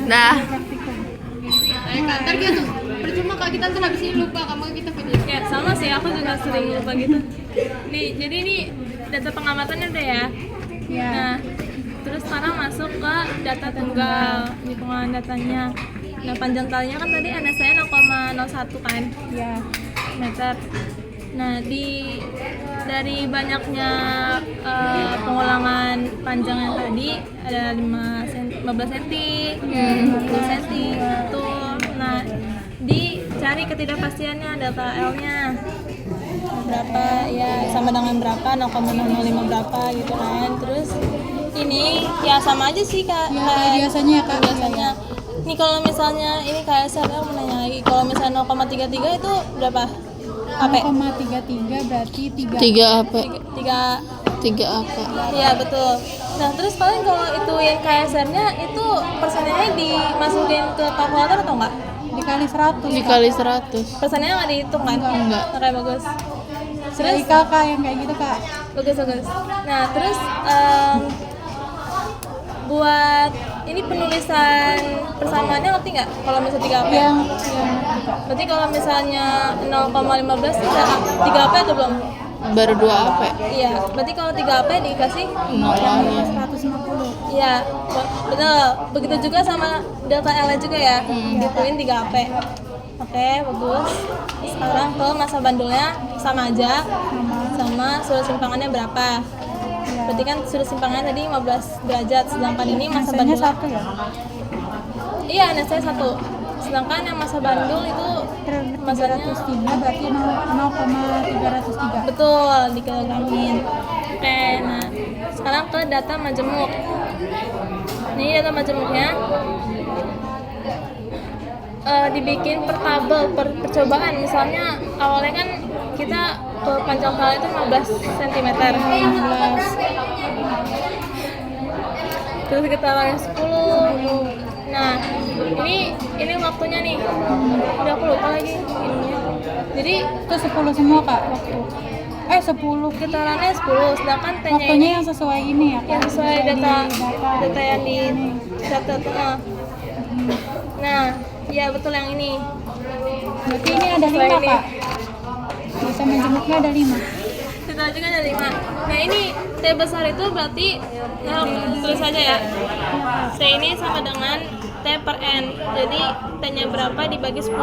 Dah. Ntar gitu, percuma kak kita ntar habis ini lupa kamu kita video. Ya sama sih, aku juga sering lupa gitu. Jadi ini data pengamatannya udah ya. Ya. Nah, terus sekarang masuk ke data tunggal di pengolahan datanya. Nah, panjang talinya kan tadi NSI 0,01 kan Ya. meter. Nah, dari banyaknya pengulangan panjang yang tadi ada 15 cm, 20 cm tuh. Nah, dicari ketidakpastiannya delta L-nya berapa ya, sama dengan berapa, 0,005 berapa gitu kan. Terus ini ya sama aja sih kak, Ya, kayak biasanya ya kak. biasanya. Nih kalau misalnya ini KSR, aku mau nanya lagi, kalau misalnya 0,33 itu berapa? AP? 0,33 berarti 3. 3 apa? 3. 3 apa? Iya betul. Nah terus kalian kalau ituin KSR-nya itu persennya dimasukin ke kalkulator atau enggak? Dikali 100. Dikali 100. Persennya nggak dihitung kan? Enggak. Oke bagus. Dari kakak yang kayak gitu kak. Bagus. Nah terus buat ini penulisan persamaannya ngerti nggak? Kalau misalnya 3AP? Yang Berarti kalau misalnya 0,15 itu udah 3AP atau belum? Baru 2 apa? Iya, berarti kalau 3AP dikasih 0 lagi. 150. iya, betul. Begitu juga sama delta L juga ya, gituin 3AP. Oke, bagus. Sekarang ke masa bandulnya sama aja, sama sudut simpangannya berapa. Berarti kan sudut simpangannya tadi 15 derajat, sedangkan ini masa Masanya bandulnya 1 ya. iya, NSI 1. Sedangkan yang masa bandul itu masanya 303 berarti 0,303. betul dikilogramin. Oke, nah sekarang ke data majemuk. Ini data majemuknya dibikin per tabel, per percobaan. Misalnya awalnya kan kita ke panjang tali itu 15 cm. 15. Terus kita lagi 10. Nah, ini waktunya nih. Udah aku lupa lagi ininya. Jadi Itu 10 semua kak waktu. 10. getarannya 10, sedangkan T-nya Waktunya ini yang sesuai ini ya. yang sesuai data yang di catat. Nah, ya betul yang ini. Berarti ini ada 5 Sesuai ini. kak. Bisa menjemuknya ada 5. Kita juga ada 5. Nah ini T besar itu berarti tulis aja ya. T ini sama dengan T per N. Jadi T-nya berapa dibagi 10.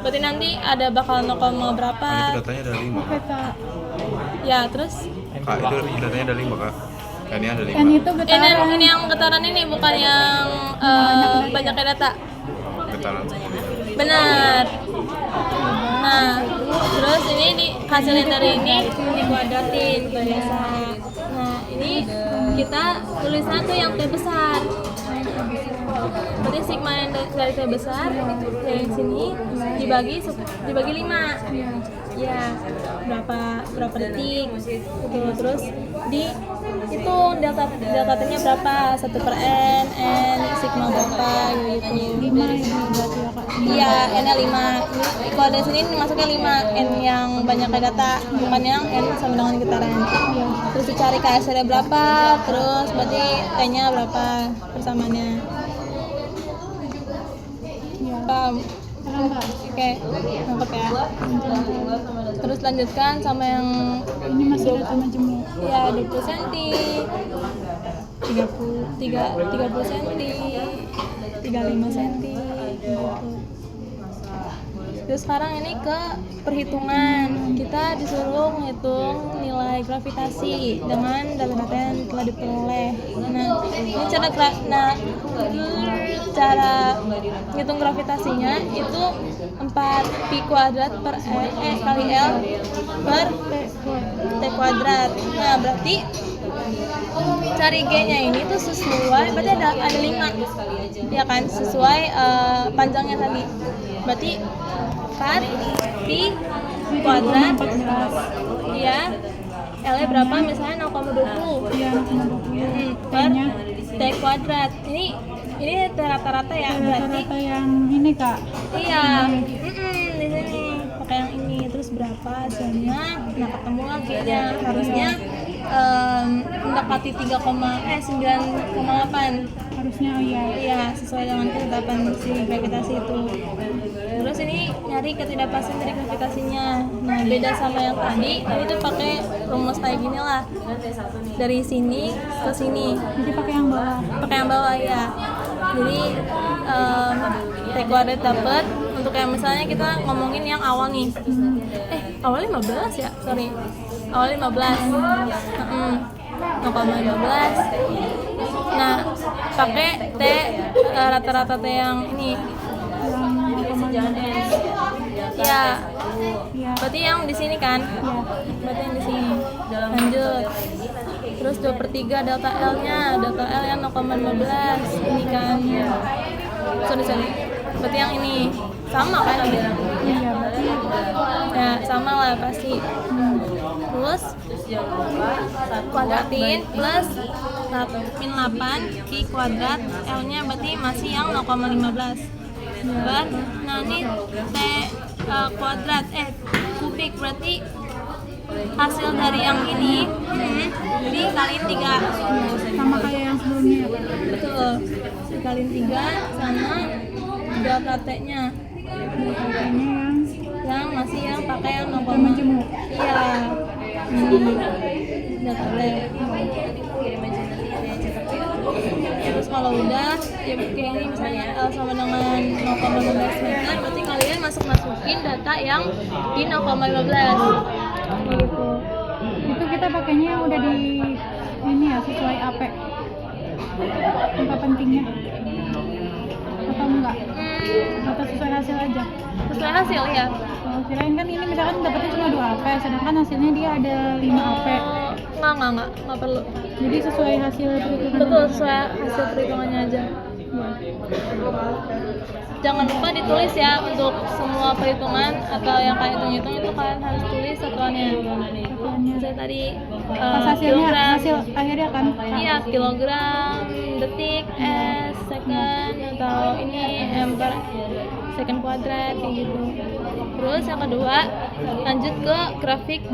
Berarti nanti ada bakal 0, berapa. Itu datanya ada 5 Oke kak. Ya terus kak, itu datanya ada 5 kak. Kan ini ada 5. Dan itu getaran. ini yang getaran ini bukan yang banyaknya data. Getaran semua. Benar. Nah, terus ini hasilnya dari ini dikuadratin biasa. Nah, ini kita tulis satu yang T besar. Berarti sigma yang dari T besar yang sini dibagi 5. Ya, berapa detik gitu. Terus itu delta T-nya berapa? 1 per N sigma berapa gitu. 5 ini berarti ya kak. Iya, N-nya 5. Ini kalau dari sini masuknya 5, N yang banyak data, bukan yang N sama dengan getaran. Terus dicari KSR-nya berapa, terus berarti T-nya berapa persamaannya. Iya. Paham? Paham kak. Oke, nangkep ya. Terus lanjutkan sama yang Ini masih data majemuk. ya 20 cm, 30 cm, 35 cm gitu. Terus sekarang ini ke perhitungan. Kita disuruh menghitung nilai gravitasi dengan data-data yang telah diperoleh. Nah, ini cara menghitung gravitasinya itu 4 pi kuadrat per kali L per T kuadrat. Nah, berarti cari G-nya ini tuh sesuai, berarti ada 5 ya kan, sesuai panjangnya tadi. Berarti 4 pi kuadrat ya L-nya berapa, misalnya 0,20 Iya, 0,20. per T kuadrat. Ini rata-rata ya, berarti Rata-rata yang ini kak. iya, di sini pakai yang ini. Terus berapa hasilnya? Nah, ketemu lagi ya, harusnya mendekati 9,8. harusnya. Oh iya. Iya, sesuai dengan ketetapan si gravitasi itu. Terus ini nyari ketidakpastian dari gravitasinya. Nah, beda sama yang tadi tuh pakai rumus kayak gini lah. Dari sini ke sini. Jadi pakai yang bawah. Pakai yang bawah ya. Jadi T kuadrat dapat untuk yang misalnya kita ngomongin yang awal nih. Awal 15 ya? Sorry. Awal 15. 0,15. Nah, pakai T rata-rata T yang ini. Ya. Berarti yang di sini kan? Berarti yang di sini. Lanjut. Terus 2/3 delta L-nya. Delta L yang 0,15. Ini kan. Sorry. Berarti yang ini sama kan? Ya, sama lah pasti. Terus kuadratin plus min 8 Q kuadrat L-nya berarti masih yang 0,15. Nah ini T kuadrat kubik berarti hasil dari yang ini dikaliin 3. Sama kayak yang sebelumnya ya, Pak? Betul, dikaliin 3 sama delta T-nya. Delta-nya yang masih yang pakai yang 0, majemuk. iya. Delta T. Terus kalau udah ya kayak ini misalnya L sama dengan 0,15 meter, berarti kalian masukin data yang di 0,15 gitu. Itu kita pakainya yang udah di ini ya, sesuai AP angka pentingnya atau enggak? Atau sesuai hasil aja? Sesuai hasil ya. Oh, kirain kan ini misalkan dapatnya cuma 2 AP, sedangkan hasilnya dia ada 5 AP. Nggak perlu. Jadi sesuai hasil perhitungan. Betul, sesuai hasil perhitungannya aja. Jangan lupa ditulis ya untuk semua perhitungan atau yang kalian hitung-hitung itu kalian harus tulis satuannya. Saya tadi Pas hasilnya, kilogram, hasil akhirnya kan? iya kilogram, detik, second atau ini per second kuadrat kayak gitu. Terus yang kedua lanjut ke grafik.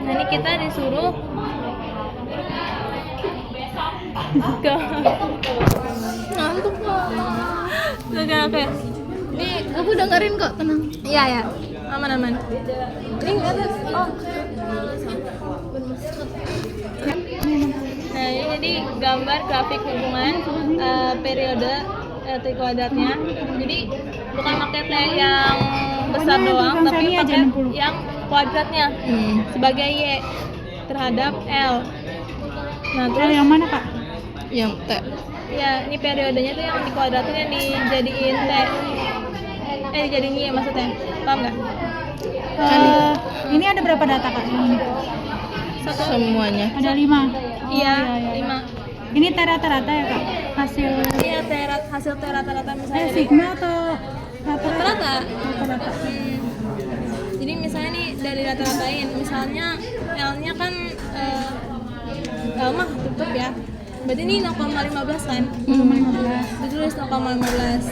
Nah ini kita disuruh Ngantuk kok. Oke. Nih, aku dengerin kok, tenang. Iya, aman. Ini enggak ada. Oh. Nah ini jadi gambar grafik hubungan periode T kuadratnya. Jadi bukan pakai T yang besar doang, tapi pakai yang kuadratnya sebagai Y terhadap L. Nah terus yang mana, Pak? Yang T. Ya, ini periodenya tuh yang dikuadratin yang dijadiin T. Dijadiin Y maksudnya. Paham nggak? Ini ada berapa data, Kak? Semuanya. Ada 5. Iya, 5. Ini rata-rata ya, Kak? Hasil Iya, hasil rata-rata misalnya. sigma atau Rata-rata. Rata-rata. Jadi misalnya nih dari rata-ratain, misalnya L-nya kan L mah tutup ya. Berarti ini 0,15 kan? 0,15. Ditulis 0,15.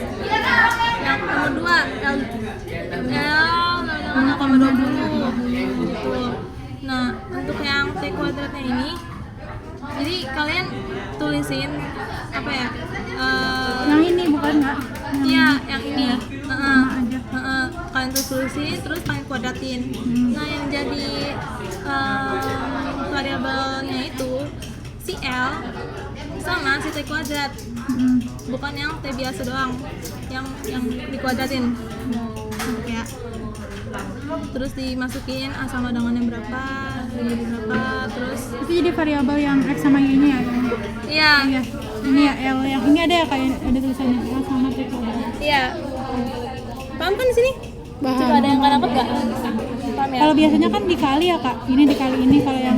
Yang nomor 2 L 0,20 gitu. Nah, untuk yang T kuadratnya ini jadi kalian tulisin apa ya? Yang ini bukan, Kak? Iya, yang ini. Aja. Kalian tulisin terus kalian kuadratin. Nah, yang jadi variabelnya itu si L sama si T kuadrat. Bukan yang T biasa doang. Yang dikuadratin. Ya. Terus dimasukin A sama dengan yang berapa, jadi berapa, terus Itu jadi variabel yang X sama Y-nya ya? iya. Iya. Ini ya L yang ini ada ya, kayak ada tulisannya L sama T kuadrat. Iya. Paham kan di sini? Paham. Coba ada yang nggak dapat nggak? Paham ya? Kalau biasanya kan dikali ya, Kak. Ini dikali ini kalau yang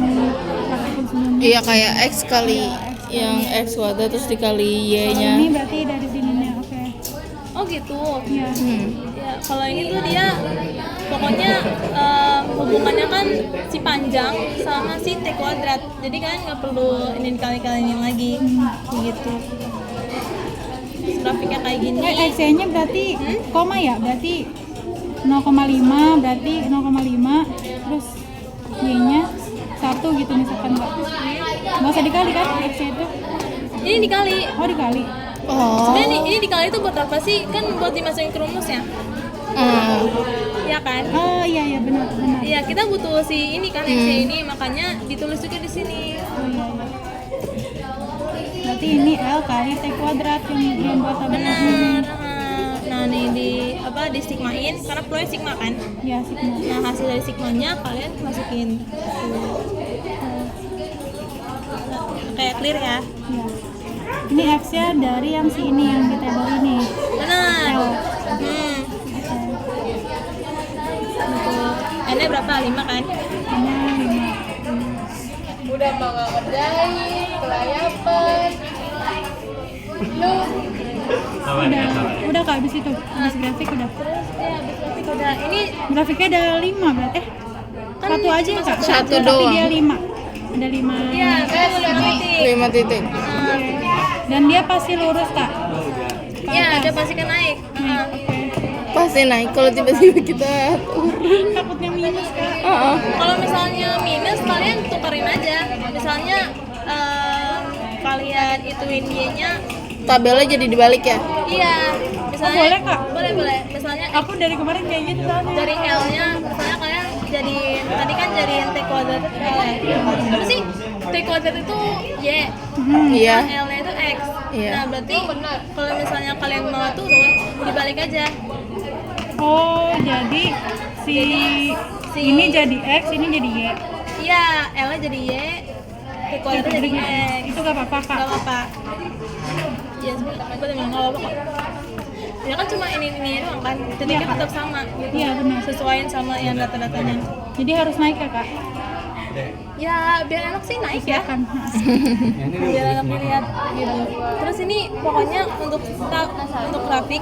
praktikum sebelumnya. Iya kayak X kali yang X kuadrat terus dikali Y-nya. Ini berarti dari sininya, oke. Oh gitu. Iya. Ya, kalau ini tuh dia pokoknya hubungannya kan si panjang sama si T kuadrat. Jadi kan nggak perlu ini dikali-kaliin lagi. Gitu. Terus grafiknya kayak gini. X-nya berarti koma ya? Berarti 0,5 berarti 0,5 terus Y-nya 1 gitu misalkan, Kak. Nggak usah dikali kan X-nya itu? Ini dikali. Oh dikali. Oh. Sebenarnya ini dikali itu buat apa sih? Kan buat dimasukin ke rumusnya. Iya kan? Oh iya benar. Iya, kita butuh si ini kan X-nya ini, makanya ditulis juga di sini. Oh iya. Berarti ini L kali T kuadrat yang buat tabelnya. Benar. Nah, nih di sigmain karena peluangnya sigma kan. Ya sigma. Nah, hasil dari sigmanya kalian masukin. Kayak clear ya. Ya. Ini X-nya dari yang si ini yang di tabel ini. Benar. L. Betul. N-nya berapa? 5 kan? Ini 5. Udah mah nggak ngerjain, kelayapan. Lu Udah kak habis itu. Habis grafik udah. Terus ya habis grafik udah. Ini Grafiknya ada 5 berarti. kan Satu aja ya kak? Satu Tapi doang. dia 5. Ada 5. iya, betul 5 titik. 5 titik. Dan dia pasti lurus kak. Iya, ada pasti kan naik. Pasti naik kalau tiba-tiba kita turun. Takutnya minus kak. Kalau misalnya minus, kalian tukerin aja. Misalnya kalian ituin Y-nya, Tabelnya jadi dibalik ya. iya. Misalnya, boleh, Kak? Boleh. Misalnya Aku dari kemarin kayak gitu soalnya. dari L-nya, misalnya kalian jadiin, tadi kan jadiin T kuadrat itu L ya. Apa sih? T kuadrat itu Y, Iya. L-nya itu X. Iya. Nah, berarti kalau misalnya kalian mau turun, dibalik aja. Oh jadi si ini jadi X, ini jadi Y. Iya, L-nya jadi Y, T kuadrat jadi X. Itu gak apa-apa kak. Gak apa-apa. Ya sebenarnya aku udah bilang gak apa-apa kok. Ya kan cuma ini doang kan, titiknya tetap sama gitu. Iya, benar. Sesuaiin sama yang data-datanya. Jadi harus naik ya kak. Ya biar enak sih naik ya. Kan. Biar enak dilihat gitu. Terus ini pokoknya untuk grafik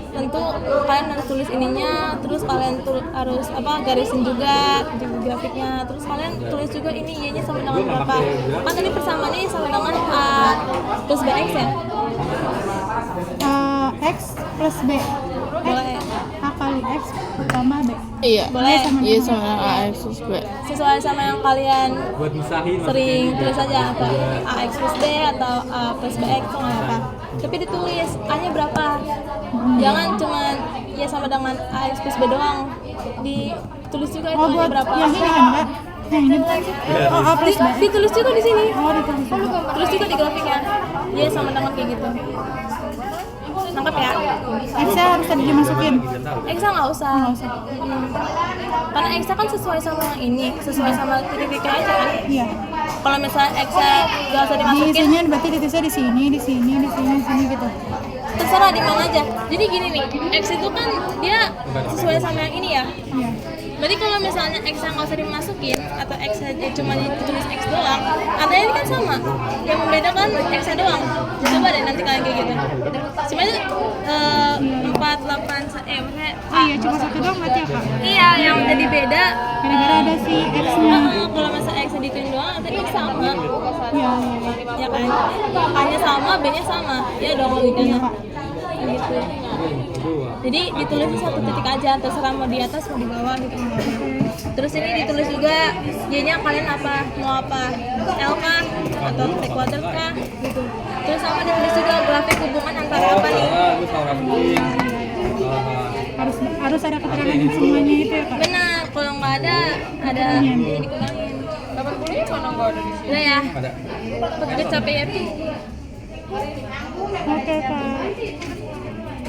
tentu kalian harus tulis ininya, terus kalian harus garisin juga di grafiknya, terus kalian tulis juga ini Y-nya sama dengan berapa. Kan tadi persamaannya sama dengan A plus BX ya. X plus B. Boleh. A kali X tambah B. Iya. Boleh. Iya sama AX plus B. Sesuai sama yang kalian sering tulis aja, atau AX plus B atau A plus BX itu nggak apa. Tapi ditulis A-nya berapa. Jangan cuman ya sama dengan AX plus B doang. Ditulis juga itu Oh A-nya buat berapa. yang ini kan kak? Yang ini bukan sih? Oh A plus B. Ditulis juga di sini. Oh ditulis juga. Tulis juga di grafiknya. Dia sama dengan kayak gitu. Nangkep ya? X-nya harus tadi dimasukin. Exa nggak usah. Karena Exa kan sesuai sama yang ini, sesuai sama titik-titiknya aja kan. Iya. Kalau misalnya Exa nggak usah Di dimasukin, sini berarti ditisnya di sini gitu. terserah di mana aja. Jadi gini nih, X itu kan dia sesuai sama yang ini ya. Iya. Berarti kalau misalnya X nggak usah dimasukin atau X aja cuma ditulis X doang, artinya ini kan sama. Yang membedakan X doang. Coba deh nanti kalian kayak gitu. Sebenarnya 4, 8, maksudnya Oh iya cuma satu doang berarti ya kak? iya yang jadi beda. Gara-gara ada si X-nya. Kalau misalnya X dituin doang, artinya X sama. Iya. Ya kan? A-nya sama, B-nya sama. Ya dong logikanya. Gitu. Jadi ditulis satu titik aja, terserah mau di atas mau di bawah gitu. Terus ini ditulis juga Y-nya kalian apa, mau apa, L kah atau T kuadrat kah gitu. Terus sama ditulis juga grafik hubungan antara apa nih. Harus ada keterangan semuanya itu ya kak? Benar, kalau nggak ada ini dikurangin. 80-nya mana nggak ada di sini? Udah ya. Udah capek ya Pi. Oke kak.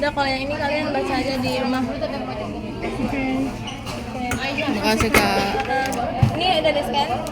Udah kalau yang ini kalian baca aja di rumah. Oke. Makasih Kak. Ini udah di scan.